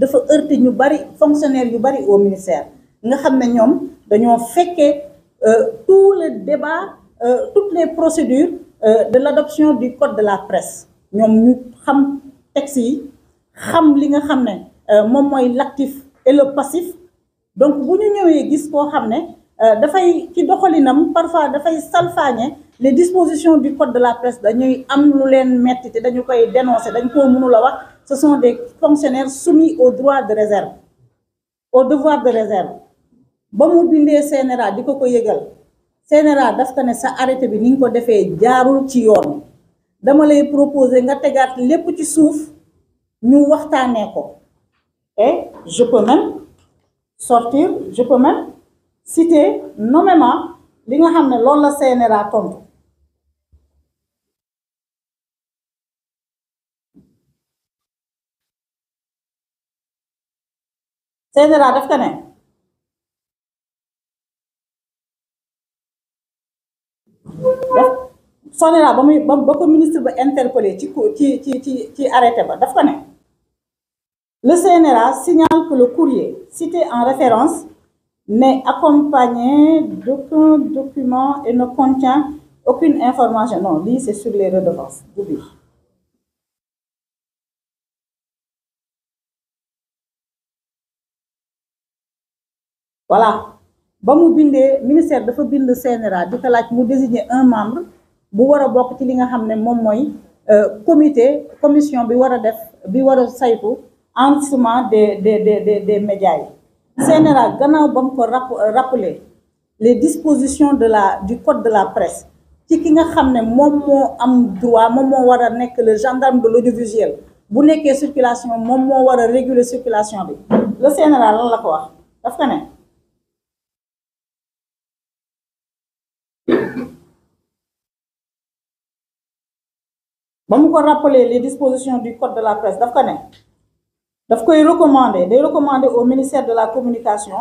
dafa heurter ñu bari fonctionnaires yu bari au ministère nga xam ne ñoom dañoo fekkee tout le débat toutes les procédures de l'adoption du code de la presse ñoom ñu xam texte yi xam li nga xam ne moom mooy l'actif et le passif donc bu ñu ñëwee gis koo xam ne dafay ci doxalinam parfois dafay salfaañe les dispositions du code de la presse dañuy am lu leen metti te dañu koy dénoncer dañ koo mënul a wax ce sont des fonctionnaires soumis au droit de réserve au devoir de réserve ba mu bindee CNRA di ko yëgal CNRA daf ko ne sa arrêté bi ni nga ko defee jaarul ci yoon dama lay proposer nga tegaat lépp ci suuf ñu waxtaanee ko et je peux même citer nommément li nga xam ne loolu la CNRA tontu CNRA daf ko ne CNRA ba ko ministre ba interpellé ci arrêté ba daf ko ne le CNRA signale que le courrier cité en référence n'est accompagné d'aucun document et ne contient aucune information. Non, lii c'est sur les redevances. Voilà. ba mu bindee ministère dafa bind CNRA di ko laaj mu désigner un membre bu war a bokk ci li nga xam ne moom mooy commission bi war a def bi war a saytu enregistrement des médias yi. CNRA gannaaw ba mu ko rappeler les dispositions du code de la presse ci ki nga xam ne moom moo am droit moom moo war a nekk le gendarme de l'audiovisuel bu nekkee circulation moom moo war a réguler circulation bi le CNRA lan la ko wax daf ko ne ba mu ko rappeler les dispositions du code de la presse daf ko ne daf koy recommander au ministère de la communication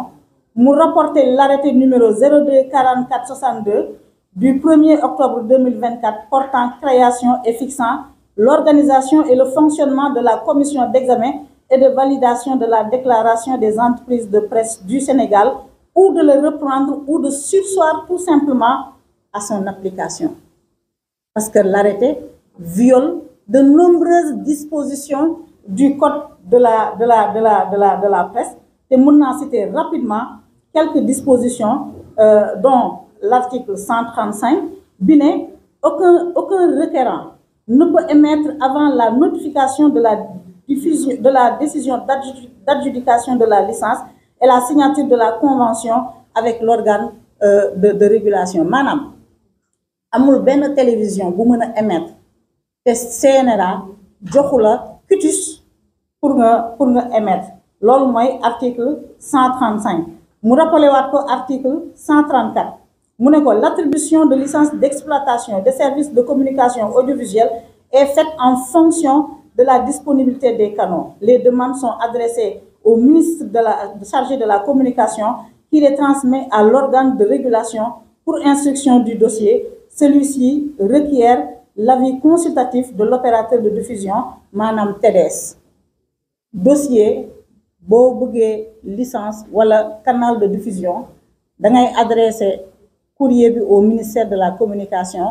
mu rapporter l'arrêté numéro 02 44 62 du 1er octobre 2024 portant création et fixant l'organisation et le fonctionnement de la commission d'examen et de validation de la déclaration des entreprises de presse du Sénégal ou de le reprendre ou de surseoir tout simplement à son application. Parce que l'arrêté viole de nombreuses dispositions du code de la presse. Et maintenant citer rapidement quelques dispositions dont l'article 135 biné aucun requérant ne peut émettre avant la notification de la décision d'adjudication de la licence et la signature de la convention avec l'organe de régulation. Maanaam amul benn télévision bu mën a émettre te CNRA joxu la cutus pour nga émettre loolu mooy article 135 mu rappelé waat ko article 134 mu ne ko l'attribution de licence d'exploitation des services de communication audiovisuelle est faite en fonction de la disponibilité des canaux. Les demandes sont adressées au ministre chargé de la communication qui les transmet à l'organe de régulation pour instruction du dossier. Celui-ci requiert l'avis consultatif de l'opérateur de diffusion maanaam TDS. Dossier boo bëggee licence wala canal de diffusion da ngay adresser courrier bi au ministère de la communication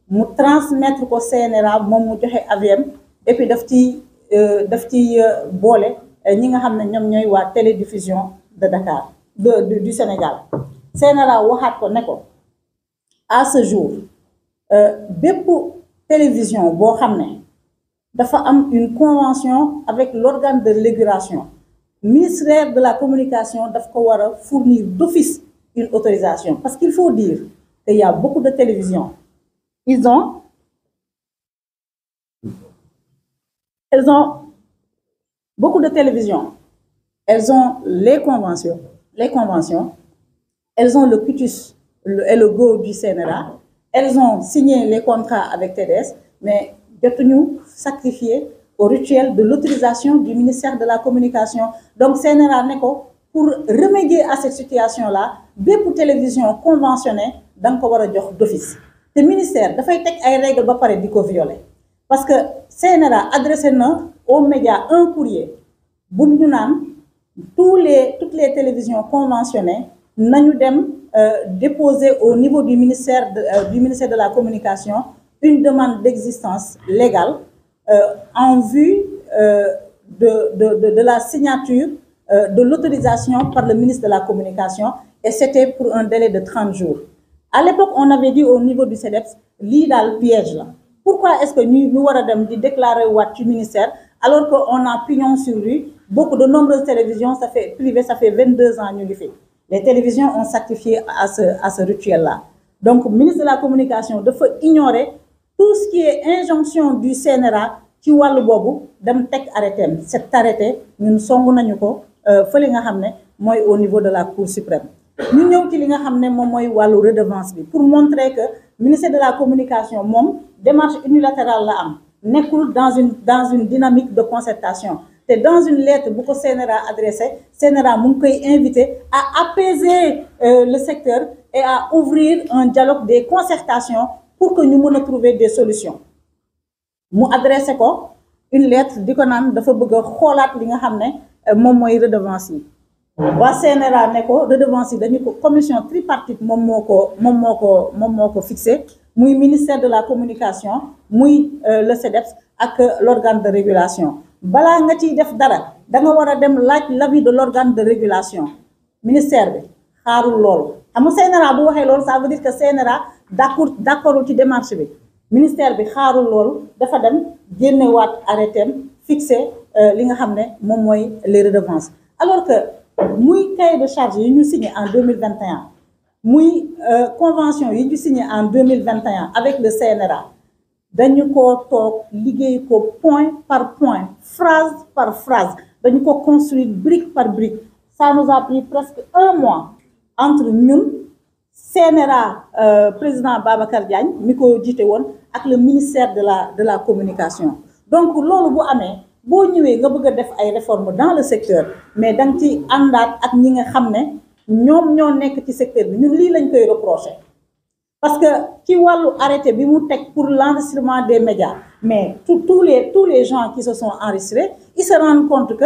mu transmettre ko CNRA moom mu joxe avis et puis daf ci boole ñi nga xam ne ñoom ñooy waa télédiffusion de Dakar du Sénégal. CNRA waxaat ko ne ko à ce jour bépp télévision boo xam ne dafa am une convention avec l'organe de régulation ministère de la communication daf ko war a fournir d'office une autorisation parce qu'il faut dire qu'il y a beaucoup de télévisions elles ont beaucoup de télévisions elles ont les conventions elles ont le cutus et le go du CNRA elles ont signé les contrats avec TDS mais jotuñu sacrifier au rituel de l'autorisation du ministère de la communication donc CNRA ne ko pour remédier à cette situation-là bépp télévision conventionnée da nga ko war a jox d'office te ministère dafay teg ay règles ba pare di ko violer parce que CNRA adressé na aux médias un courrier bu ñu naan toutes les télévisions conventionnées nañu dem déposer au niveau du ministère de la communication une demande d'existence légale en vue de la signature de l'autorisation par le ministre de la communication, et c'était pour un délai de 30 jours. À l'époque, on avait dit au niveau du CEDEPS, lii daal piège la. Pourquoi est-ce que ñu war a dem di déclarer waat ci ministère alors qu'on a pignon sur rue? Beaucoup de nombreuses télévisions privées, ça fait 22 ans ñu ngi fi. Les télévisions ont sacrifié à ce rituel-là. Donc, le ministre de la communication dafa ignorer tout ce qui est injonction du CNRA ci wàllu boobu dem teg arrêté. Cet arrêté ñun songu nañu ko fële nga xam ne mooy au niveau de la Cour suprême. ñu ñëw ci li nga xam ne moom mooy wàllu redevance bi pour montrer que ministère de la communication moom démarche unilatérale la am nekkul dans une dynamique de concertation. te dans une lettre bu ko CNRA adressé CNRA mu ngi koy invité à apaiser le secteur et à ouvrir un dialogue des concertations pour que ñu mën a trouver des solutions. mu adressé ko une lettre di ko naan dafa bëgg a xoolaat li nga xam ne moom mooy redevance yi. waa CNRA ne ko redevance yi dañu ko commission tripartite moom moo ko fixé muy ministère de la communication muy le CEDEPS ak l'organe de régulation. balaa nga ciy def dara da nga war a dem laaj l'avis de l'organe de régulation ministère bi xaarul loolu xam nga CNRA bu waxee loolu ça veut dire que CNRA d'accord ci démarche bi ministère bi xaarul loolu dafa dem génnewaat arrêtéem fixé li nga xam ne moom mooy les redevances alors que muy cahier de charge yi ñu signé en 2021 muy convention yi ñu signé en 2021 avec le CNRA dañu ko toog liggéey ko point par point phrase par phrase dañu ko construire brique par brique ça nous a pris presque 1 mois entre ñun CNRA président Babacar Diagne mi ko jiite woon ak le ministère de la communication. Donc loolu bu amee boo ñëwee nga bëgg a def ay réformes dans le secteur mais da nga ci àndaat ak ñi nga xam ne ñoom ñoo nekk ci secteur bi ñun lii lañ koy reprocher. Parce que ci wàllu arrêté bi mu teg pour l'enregistrement des médias mais tous les gens qui se sont enregistrés ils se rendent compte que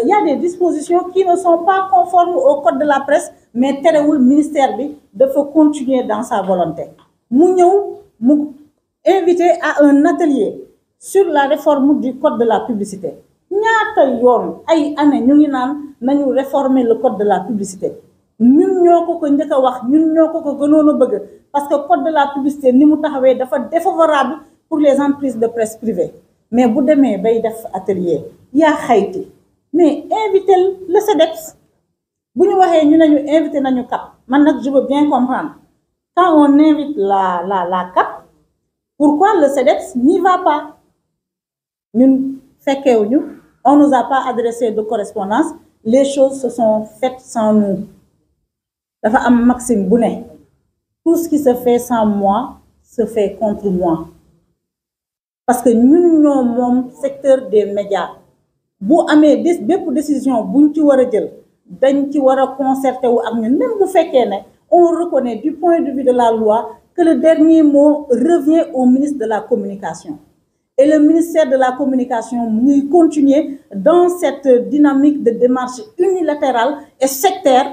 y a des dispositions qui ne sont pas conformes au code de la presse mais terewul ministère bi dafa continuer dans sa volonté. mu ñëw mu invité à un atelier sur la réforme du code de la publicité ñaata yoon ay année ñu ngi naan nañu réformer le code de la publicité ñun ñoo ko njëkk a wax ñun ñoo ko gënoon a bëgg. Parce que le code de la publicité ni mu taxawee dafa défavorable pour les entreprises de presse privée mais bu demee bay def atelier yaa xayti mais invité le CEDEPS bu ñu waxee ñu ne ñu invité nañu CAP man nag je veux bien comprendre quand on invite la CAP pourquoi le CEDEPS n'y va pas ñun fekkeewuñu on nous a pas adressé de correspondance les choses se sont faites sans nous dafa am maxime bu ne. Tout ce qui se fait sans moi se fait contre moi. Parce que ñun ñoo moom secteur des médias bu amee bépp décision buñ ci war a jël dañ ci war a concerté wu ak ñun même bu fekkee ne on reconnaît du point de vue de la loi que le dernier mot revient au ministre de la communication. Et le ministère de la communication mu ngi continuer dans cette dynamique de démarche unilatérale et sectaire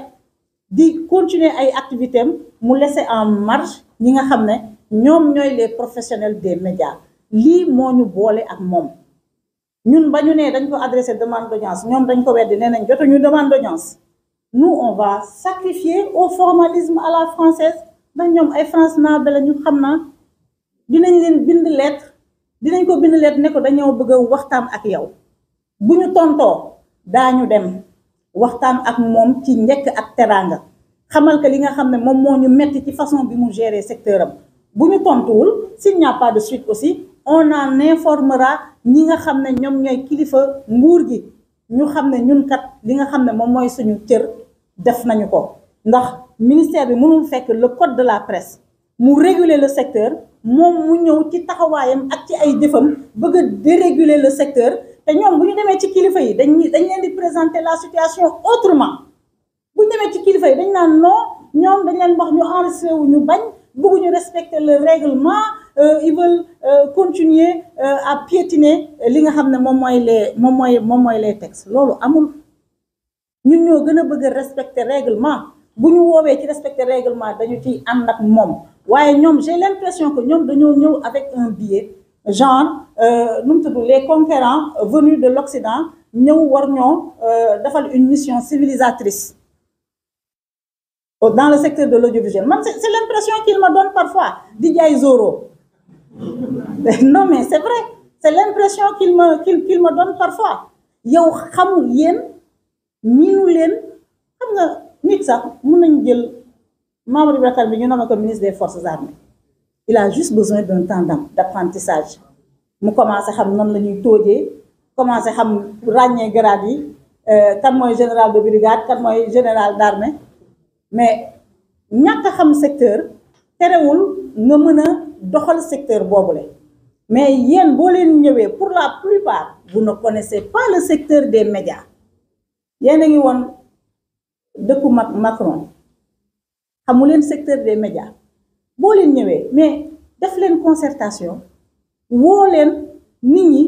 di continuer ay activités mu laisser en marge ñi nga xam ne ñoom ñooy les professionnels des médias lii moo ñu boole ak moom ñun ba ñu ne dañ ko adressé demande d'audience ñoom dañ ko weddi nee nañ jotuñu demande d'audience nous on va sacrifier au formalisme à la française ndax ñoom ay France naabe la ñu xam naa dinañ leen bind lettre dinañ ko bind lettre ne ko dañoo bëgg a waxtaan ak yow bu ñu tontoo daañu dem waxtaan ak moom ci njëkk ak teraanga xamal que li nga xam ne moom moo ñu metti ci façon bi mu gérer secteur am bu ñu tontuwul s'il n'y a pas de suite aussi on en informera ñi nga xam ne ñoom ñooy kilifa nguur gi ñu xam ne ñun kat li nga xam ne moom mooy suñu cër def nañu ko ndax ministère bi mënul fekk le code de la presse mu réguler le secteur moom mu ñëw ci taxawaayam ak ci ay jëfam bëgg a déréguler le secteur te ñoom bu ñu demee ci kilifa yi dañ leen di présenter la situation autrement bu ñu demee ci kilifa yi dañ naan non ñoom dañ leen wax ñu enregistré wu ñu bañ bëgguñu respecter le règlement ils veulent continuer à piétiner li nga xam ne moom mooy les textes loolu amul ñun ñoo gën a bëgg a respecter règlement bu ñu woowee ci respecter règlement dañu ciy ànd ak moom waaye ñoom j'ai l'impression que ñoom dañoo ñëw avec un biais genre nu mu tudd les conquérants venus de l'Occident ñëw war ñoo defal une mission civilisatrice dans le secteur de l'audiovisuel man c'est l'impression qu'il me donne parfois di jaay Zoro non mais c'est vrai c'est l'impression qu'il me donne parfois yow xamul yéen miinu leen xam nga nit sax mën nañu jël Mamadou Bakar bi ñu nommé ko ministre des forces armées il a juste besoin d'un temps d'apprentissage mu commencé xam nan la ñuy toojee commencé xam ràññee grade yi kan mooy général de brigade kan mooy général d'armée mais ñàkk a xam secteur terewul nga mën a doxal secteur boobule mais yéen boo leen ñëwee pour la plupart vous ne connaissez pas le secteur des médias yéen a ngi woon dëkku Macron xamu leen secteur des médias boo leen ñëwee mais def leen concertation woo leen nit ñi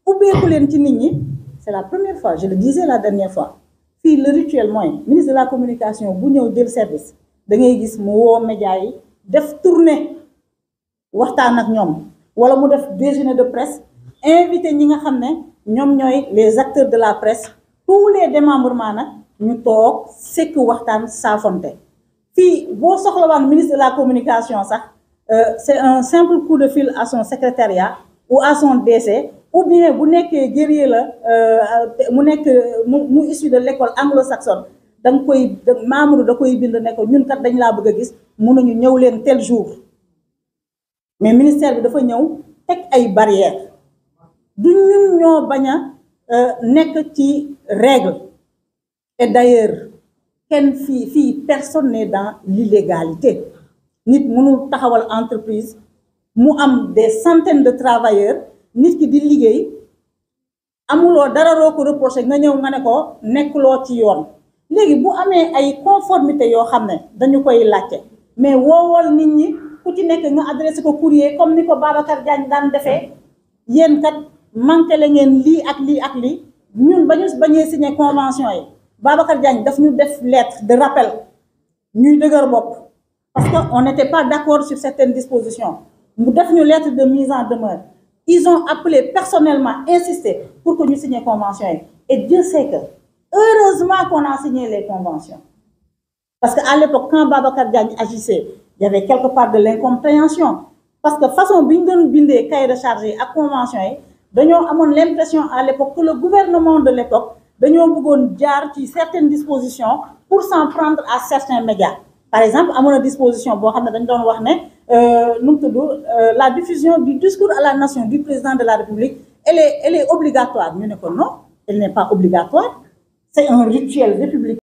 ubbeeku leen ci nit ñi c'est la première fois je le disais la dernière fois fii le rituel mooy ministre de la communication bu ñëw jël service da ngay gis mu woo médias yi def tournée waxtaan ak ñoom wala mu def déjeuner de presse invité ñi nga xam ne ñoom ñooy les acteurs de la presse tous les démembrements nag ñu toog sekk waxtaan saafonte fii boo soxlawaan ministre de la communication sax c'est un simple coup de fil à son secrétariat ou à son DC ou bien bu nekkee guerrier la mu nekk mu issu de l'école anglo-saxonne da nga koy Mamadou da koy bind ne ko ñun kat dañ laa bëgg a gis mënuñu ñëw leen tel jour mais ministère bi dafa ñëw teg ay barrières du ñun ñoo bañ a nekk ci règle et d'ailleurs kenn fii personne n'est dans l'illégalité nit mënul taxawal entreprise mu am des centaines de travailleurs nit ki di liggéey amuloo dara roo ko reproché nga ñëw nga ne ko nekkuloo ci yoon léegi bu amee ay conformité yoo xam ne dañu koy laajte mais woowal nit ñi ku ci nekk nga adressé ko courrier comme ni ko Babacar Diagne daan defee yéen kat manqué la ngeen lii ak lii ak lii ñun bañee signé convention yi Babacar Diagne daf ñu def lettre de rappel ñuy dëgër bopp parce que on n'était pas d'accord sur certaines dispositions mu def ñu lettre de mise en demeure ils ont appelé personnellement insisté pour que ñu signé convention yi et Dieu sait que heureusement qu'on a signé les conventions parce que à l'époque quand Babacar Diagne agissait il y avait quelque part de l'incompréhension parce que façon bi ñu doon bindee cahier de charge yi ak convention yi dañoo amoon l'impression à l'époque que le gouvernement de l'époque dañoo bëggoon jaar ci certaines dispositions pour s'en prendre à certains médias par exemple amoon na disposition boo xam ne dañ doon wax ne nu mu tudd la diffusion du discours à la nation du président de la République elle est obligatoire ñu ne ko non elle n'est pas obligatoire c'est un rituel républicain